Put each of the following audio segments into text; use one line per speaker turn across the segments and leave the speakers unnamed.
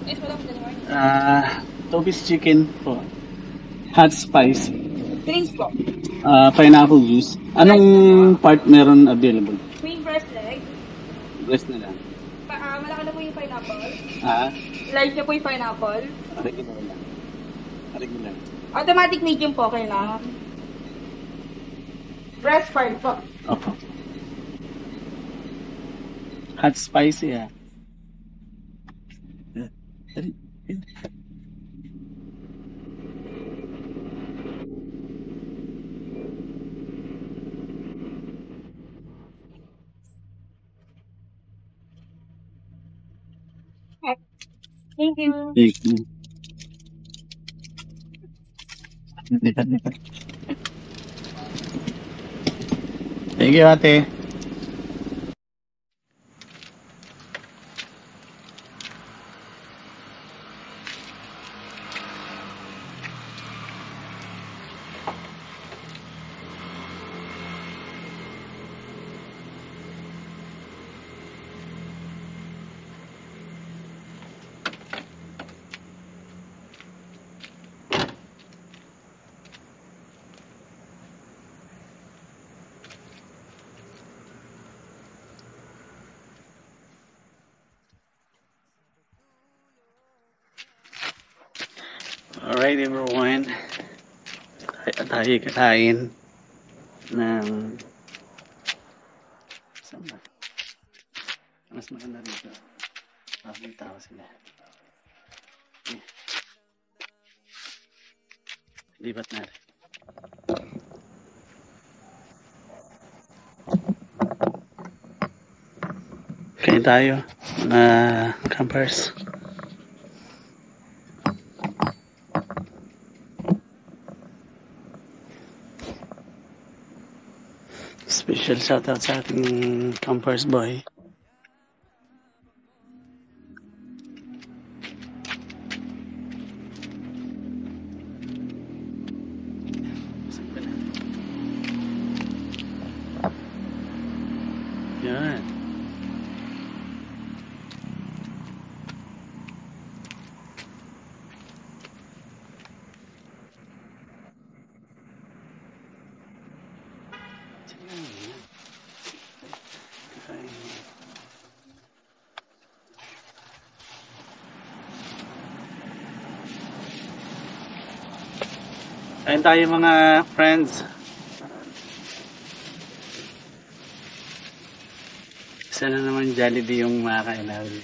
Yes, madam. Good morning.
Two-piece chicken po. Hot spice.
Drinks po.
Pineapple juice. Anong part meron available?
Queen breast leg.
Breast na lang.
Malaki na po yung pineapple.
Ah,
Large na po yung pineapple.
regular lang. Regular.
Automatic medium po kailangan. Breast part po.
Opo. Hot spicy ah.
Thank you.
Thank you, ate. Alright everyone. Tayo kakain ng saan ba? Mas maganda rito. May tao sila. Libat natin. Kain tayo na campers. Special shoutout sa ating campers boy. Yan. Kain tayo mga friends. Isa na naman Jollibee yung makakain natin.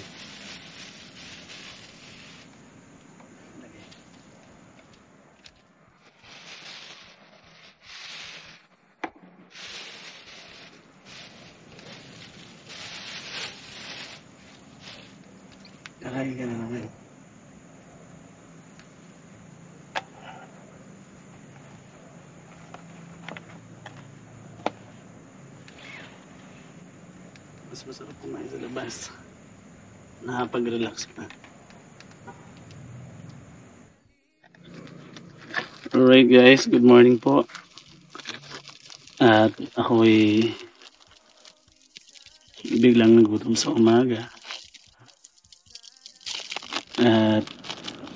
Kakain ka na naman. Mas masarap kumain sa labas. Nakapag-relax pa. Alright guys, good morning po. At ako'y biglang nagutom sa umaga. At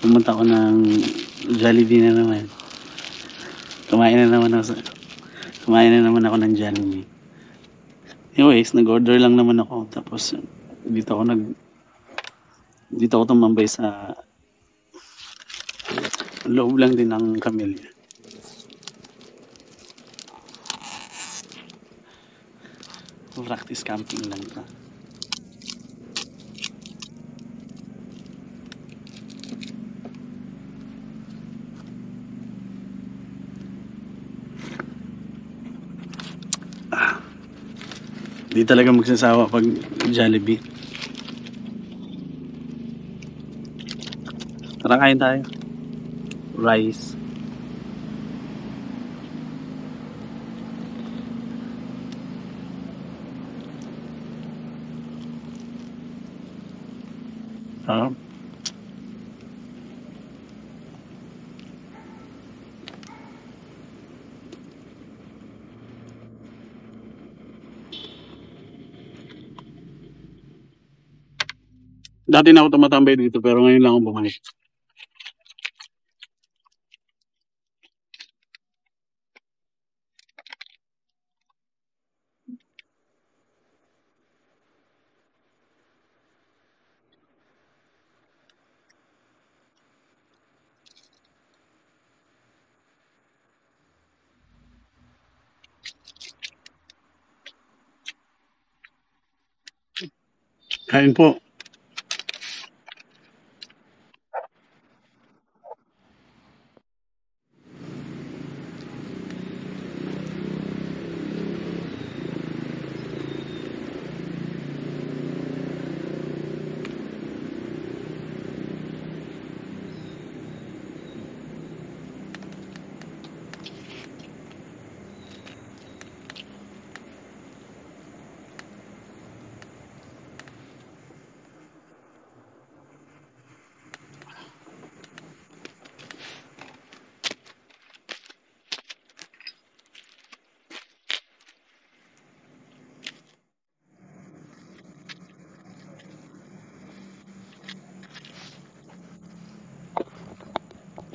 pumunta ko ng Jollibee na naman. Kumain na naman ako ng Jollibee. Anyways, nag-order lang naman ako. Tapos dito ako tumambay sa loob lang din ng Camellia. Practice camping lang ito. Di talaga magsasawa pag Jollibee. Tara kain tayo. Rice. Dati na ako tumatambay dito pero ngayon lang ako bumalik. Kain po.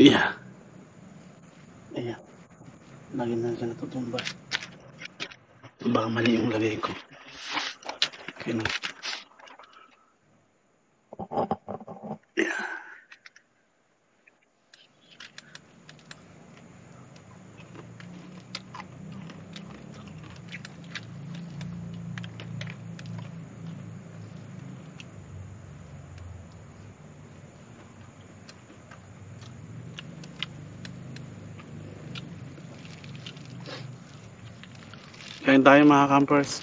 Yeah. Ayan. Lagi na siya natutumba. Baka mali yung lagay ko. Okay na. Yeah. Kain tayo mga campers.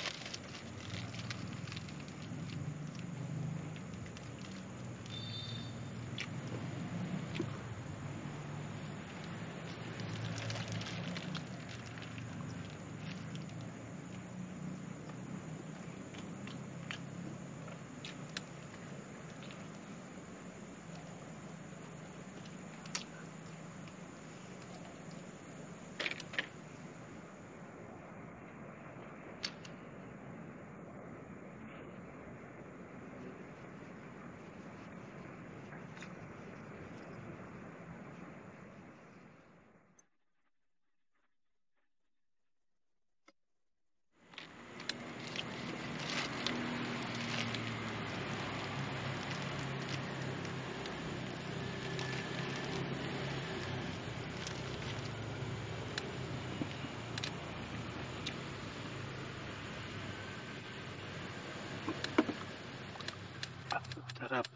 Sarap.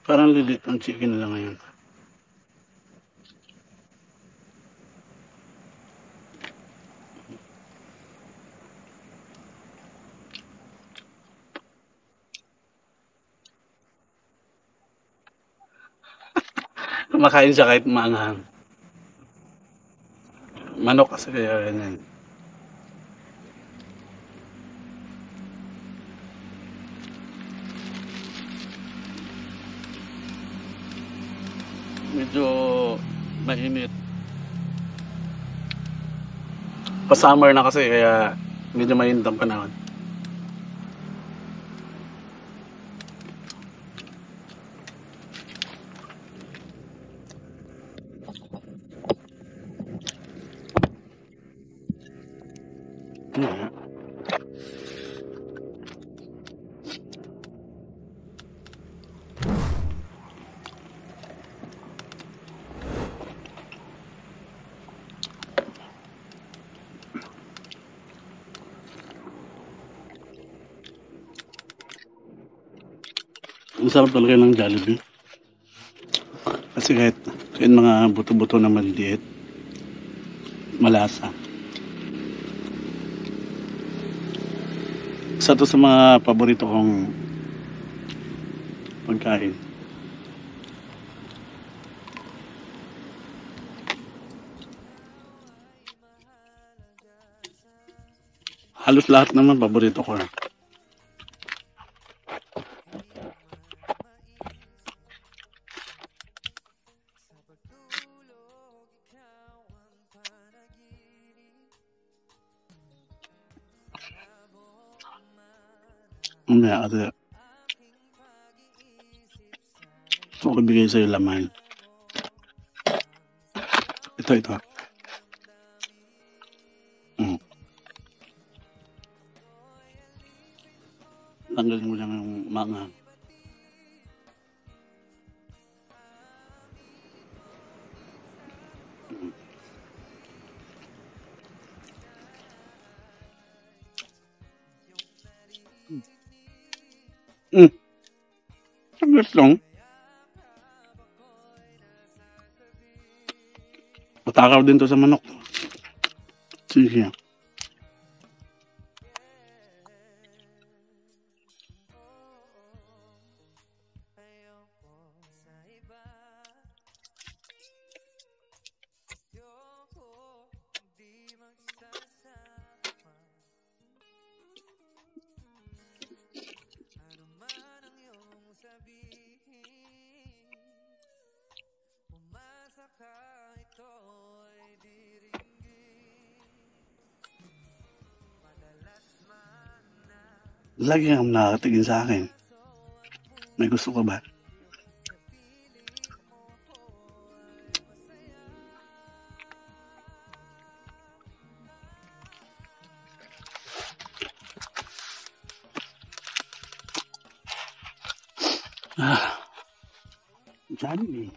Parang lilit ang chicken nila ngayon. Kumakain siya kahit maanghang. Manok kasi kaya ganyan. Medyo mainit. Pa-summer na kasi kaya medyo mainit ang panahon. Ang sarap talaga ng Jollibee. Kasi kahit mga buto-buto na maliliit, malasa. Isa to sa mga paborito kong pagkain. Halos lahat naman paborito ko. Mamaya kasi gusto ko ibigay sa'yo laman. Ito. Mm. Tanggalin mo lang yung manga. Mm. Saglit lang. Matakaw din to sa manok. Sige. Lagi kang nakatingin sa akin. May gusto ka ba? Johnny.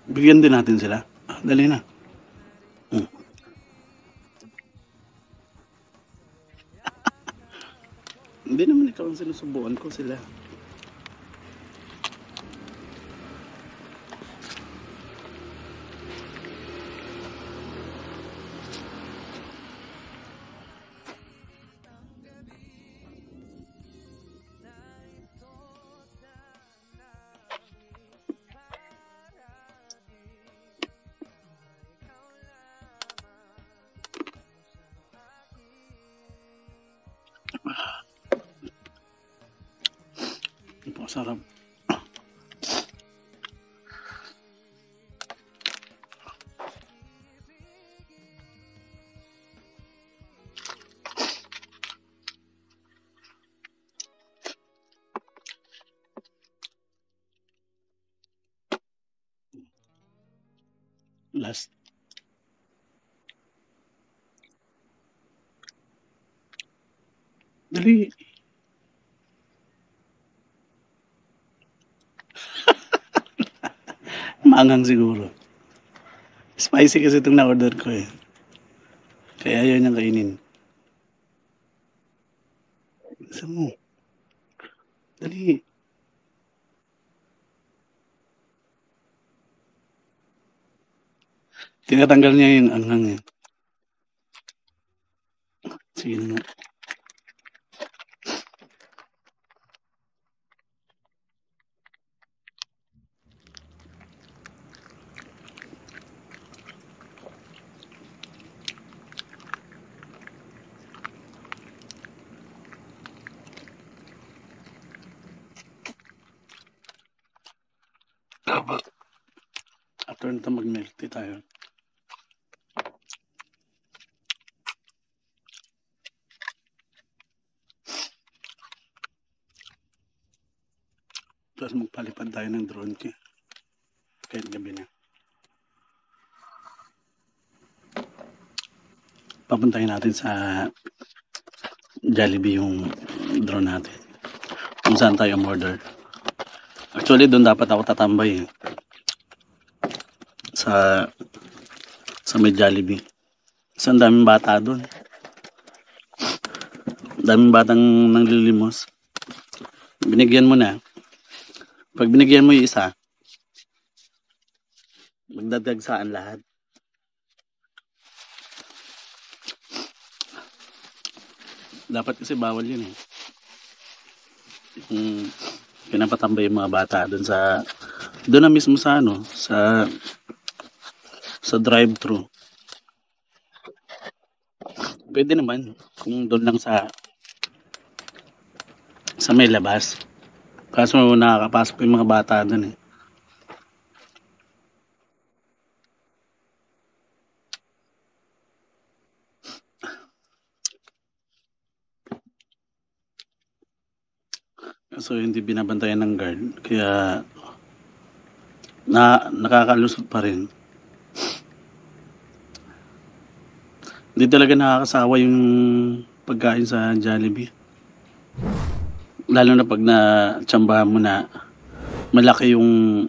Bigyan din natin sila. Dali na. Hindi naman ikaw ang sinusubuan ko sila. Sarap. Last. Dali. Maanghang siguro. Spicy kasi itong na-order ko eh. Kaya ayaw niyang kainin. Isa mo. Dali. Tinatanggal niya yung anghang eh. Sige na. After nito mag-milk tea tayo. Tapos magpalipad tayo ng drone kaya kahit gabi na. Papuntahin natin sa Jollibee yung drone natin. Kung saan tayo umorder. Actually, doon dapat ako tatambay eh. Sa may Jollibee. Kasi ang daming bata doon. Daming batang nanglilimos. Binigyan mo na. Pag binigyan mo yung isa, magdadagdag saan lahat. Dapat kasi bawal yun eh. Pinapatambay yung mga bata doon na mismo sa sa drive-thru. Pwede naman kung doon lang sa may labas. Kaso nakakapasok yung mga bata doon eh. So hindi binabantayan ng guard. Kaya nakakalusot pa rin. Hindi talaga nakakasawa yung pagkain sa Jollibee. Lalo na pag na-tsambahan mo na malaki yung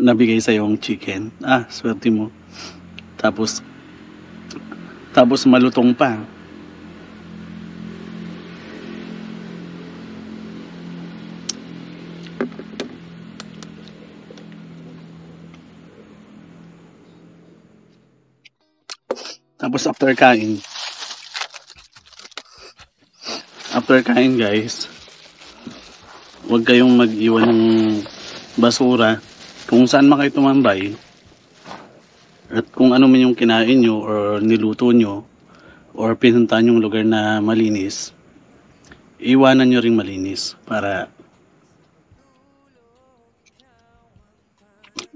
nabigay sa yung chicken. Swerte mo. Tapos malutong pa. Tapos after kain guys, huwag kayong mag-iwan ng basura kung saan man kayo tumambay. At kung ano man yung kinain nyo or niluto nyo or pinuntahan yung lugar na malinis, iwanan nyo ring malinis para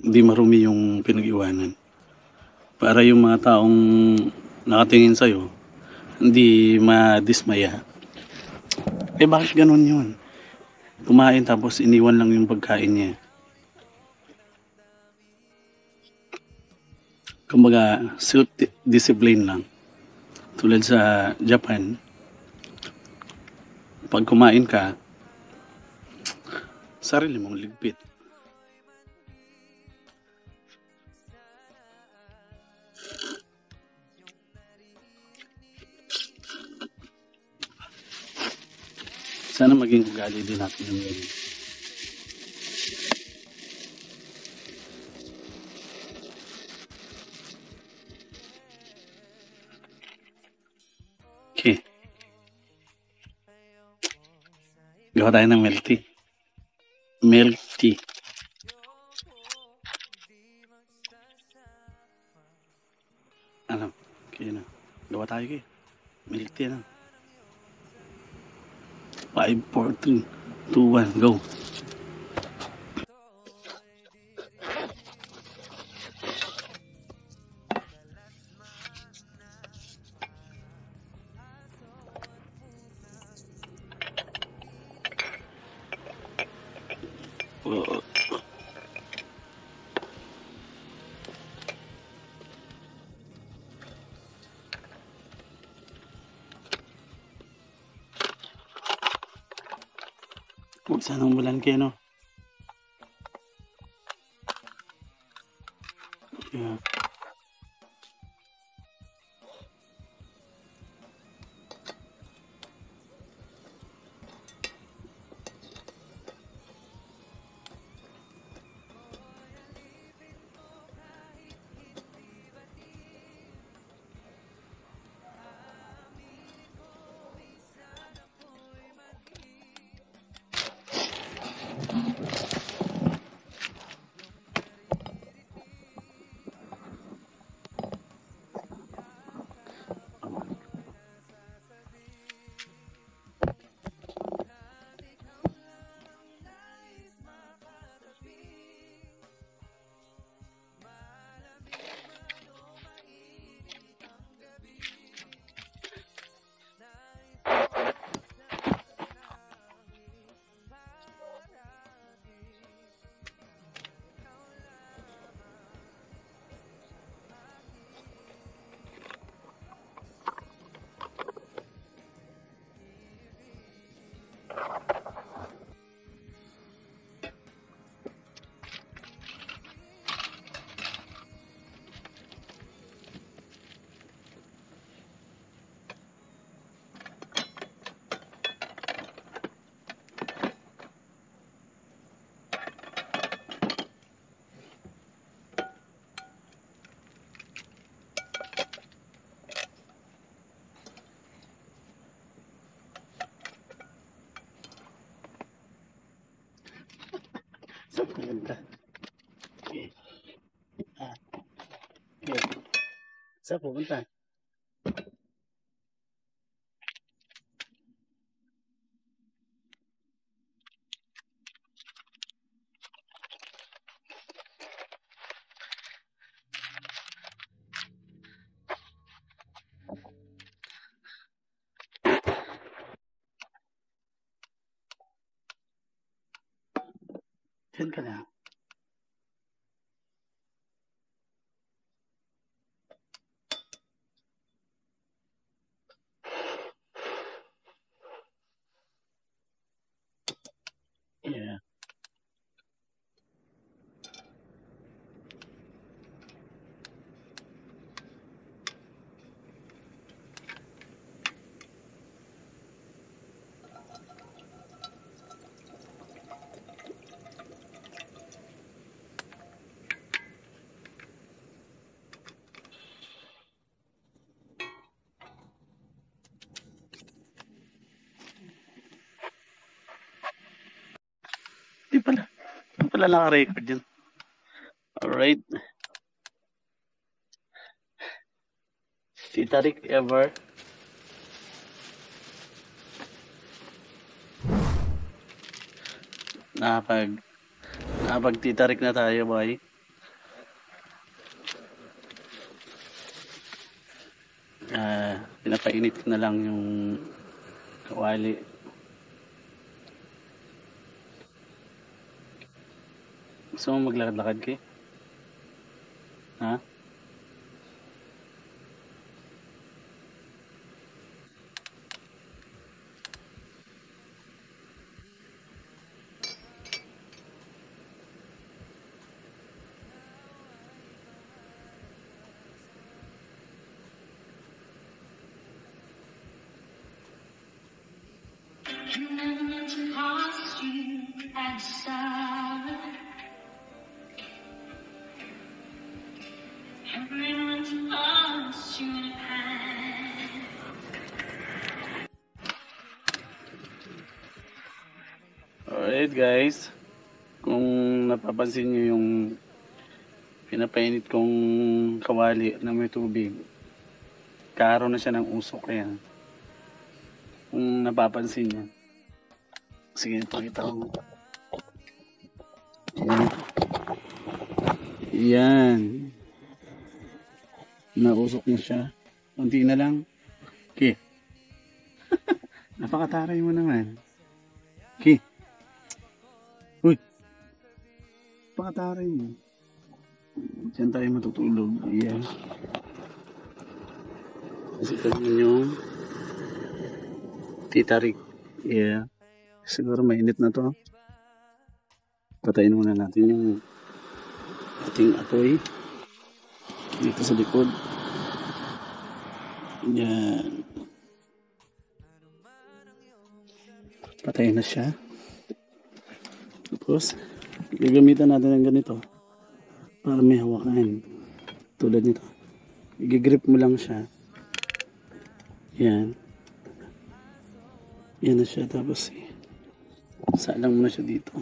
hindi marumi yung pinag-iwanan. Para yung mga taong nakatingin sa'yo, hindi madismaya. Bakit ganun yun? Kumain tapos iniwan lang yung pagkain niya. Kumbaga, self-discipline lang. Tulad sa Japan, pag kumain ka, sarili mong ligpit. Sana maging ugali din natin yung yun. Okay. Gawa tayo ng milk tea. Milk tea. Okay na. Gawa tayo kayo. Milk tea na. 5, 4, 3, 2, 1, go. Huwag sanang umulan kayo, no? Yeah. Maganda. Okay. Okay. Saan pupunta? Diyan ka na. Yeah. Di pala. Di pala naka-record yun. Alright. Tita Rick ever. Nakapag Tita Rick na tayo, boy. Pinapainit ko na lang yung kawali. Gusto mo maglakad-lakad kay? Ha? Alright guys, kung napapansin nyo yung pinapainit kong kawali na may tubig, karoon na siya ng usok yan. Kung napapansin nyo. Sige, pakita ko. Yan. Nausok na siya. Kunti na lang. Okay. Napakataray mo naman. Okay. Uy. Napakataray mo. Diyan tayo matutulog. Yan. Kasi tignan yung Tita Rick. Yeah. Siguro mainit na to. Patayin muna natin yung ating apoy dito sa likod. Yan. Patayin na siya. Tapos gagamitan natin ng ganito para may hawakan. Tulad nito. I-grip mo lang siya. Yan. Yan na siya. Tapos salang mo na siya dito.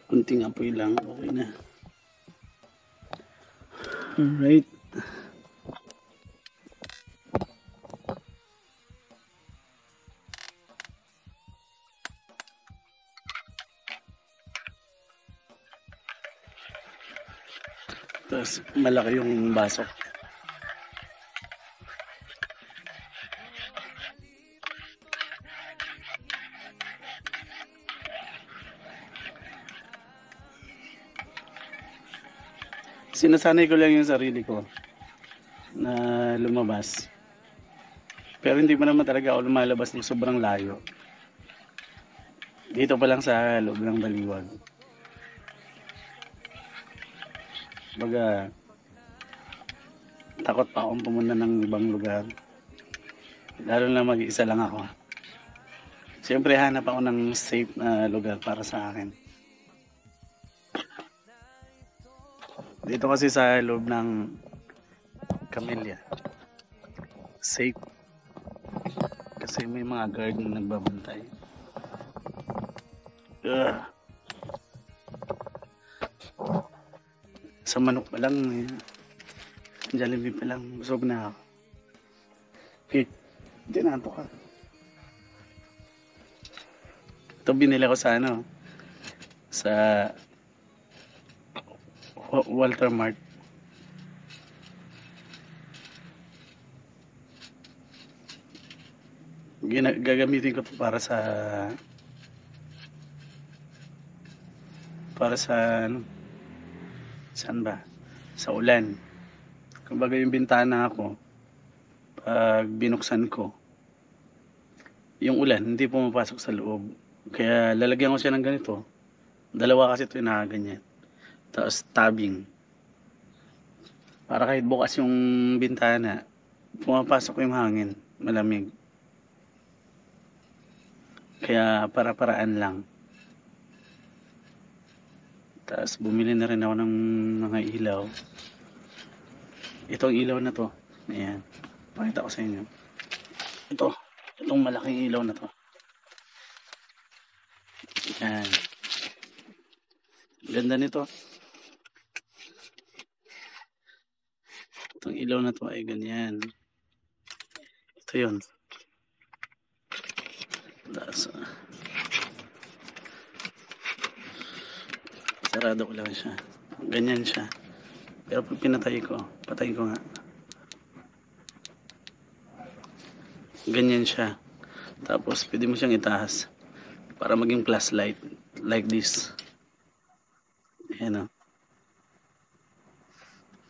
Kunting apoy lang, okay na. Alright. Tapos malaki yung baso. Sinasanay ko lang yung sarili ko na lumabas. Pero hindi mo naman talaga ako lumalabas ng sobrang layo. Dito pa lang sa loob ng Baliwag. Baga, takot pa akong pumunta ng ibang lugar. Lalo na mag-isa lang ako. Siyempre hanap ako ng safe na lugar para sa akin. Dito kasi sa loob ng Camellia. safe. Kasi may mga guard na nagbabantay. Ugh. Sa manok pa lang, Jollibee pa lang, busog na ako. Okay, hindi na ka. Ito binili ko sa sa Walter Mart. Gagamitin ko to para sa saan ba? Sa ulan. Kumbaga yung bintana ko, pag binuksan ko, yung ulan hindi pumapasok sa loob. Kaya lalagyan ko siya ng ganito. Dalawa kasi ito yung nakaganyan. Tapos tabbing. Para kahit bukas yung bintana, pumapasok yung hangin. Malamig. Kaya para-paraan lang. Tapos bumili na rin ako ng mga ilaw. Itong ilaw na to. Ayan. Pakita ko sa inyo. Itong malaking ilaw na to. Ayan. Ganda nito. Itong ilaw na to ay ganyan. Ito yun. Tapos, sarado ko lang siya. Ganyan siya. Pero pag pinatay ko, patayin ko nga. Ganyan siya. Tapos, pwede mo siyang itaas para maging flashlight. Like this. Ayan o.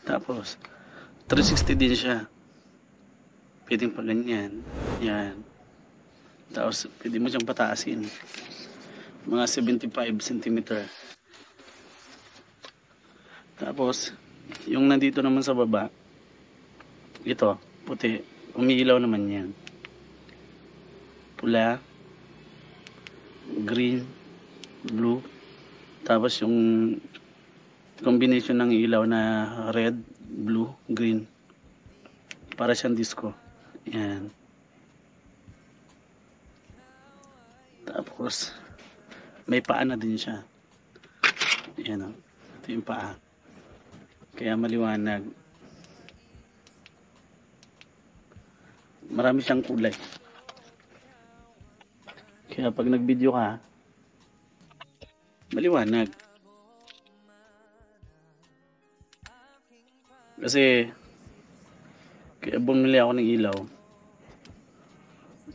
Tapos, 360 din siya. Pwedeng pa ganyan. Yan. Tapos, pwede mo siyang pataasin. Mga 75 cm. Tapos, yung nandito naman sa baba, ito, puti. Umiilaw naman yan. Pula, green, blue. Tapos yung combination ng ilaw na red, blue, green. Para siyang disco. Yan. Tapos, may paa na din siya. Yan o. Ito yung paa. Kaya maliwanag. Marami siyang kulay. Kaya pag nag-video ka, maliwanag. Kasi, kaya bumili ako ng ilaw.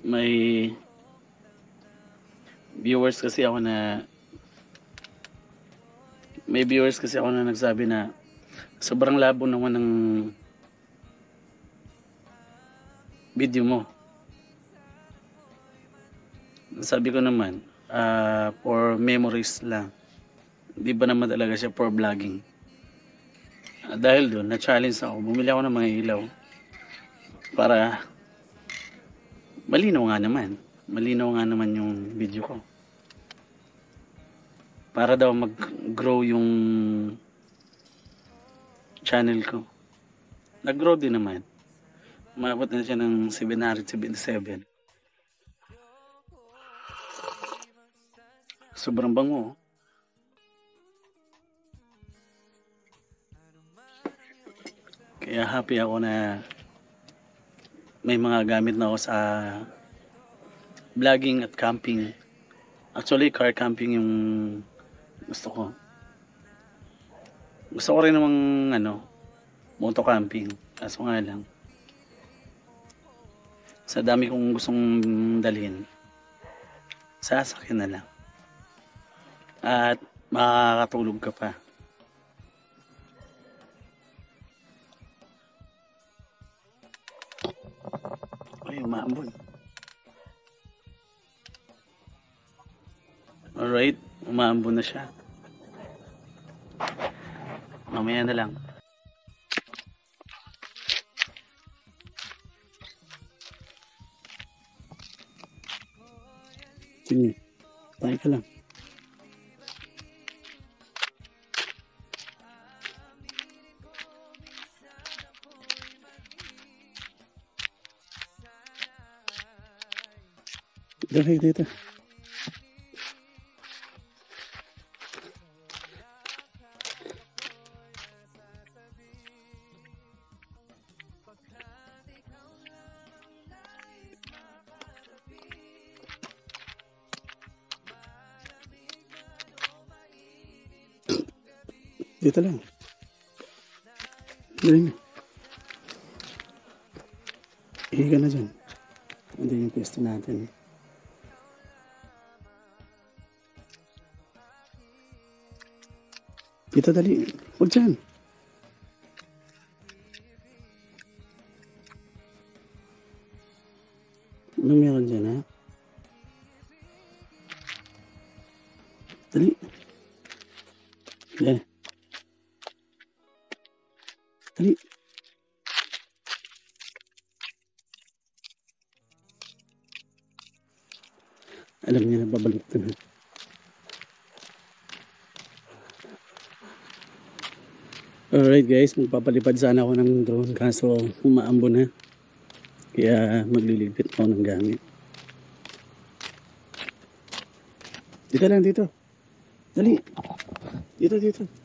May viewers kasi ako na nagsabi na sobrang labo naman ng video mo. Sabi ko naman, for memories lang. Hindi ba naman talaga siya for vlogging. Dahil doon, na-challenge ako. Bumili ako ng mga ilaw. Para malinaw nga naman. Malinaw nga naman yung video ko. Para daw mag-grow yung channel ko. Nag-grow din naman. Umabot na siya ng 777. Sobrang bango. Kaya happy ako na may mga gamit na ako sa vlogging at camping. Actually, car camping yung gusto ko. Gusto ko rin namang moto camping. Kaso nga lang, sa dami kong gustong dalhin, sasakyan na lang. At makakatulog ka pa. Ay, umaambon. Alright, umaambon na siya. Mamaya na lang. Sige, tayo ka lang. Dali dito. Dito lang. Dali na. Ihi ka na dyan. Hindi yung pwesto natin. Dito dali. Huwag dyan. Anong meron dyan, ha? Dali. Dali. Dali. Alam niya na babalik ito na. Alright guys, magpapalipad sana ako ng drone kaso umaambo na. Kaya magliligpit ako ng gamit. Dito lang, dito. Dali. Dito.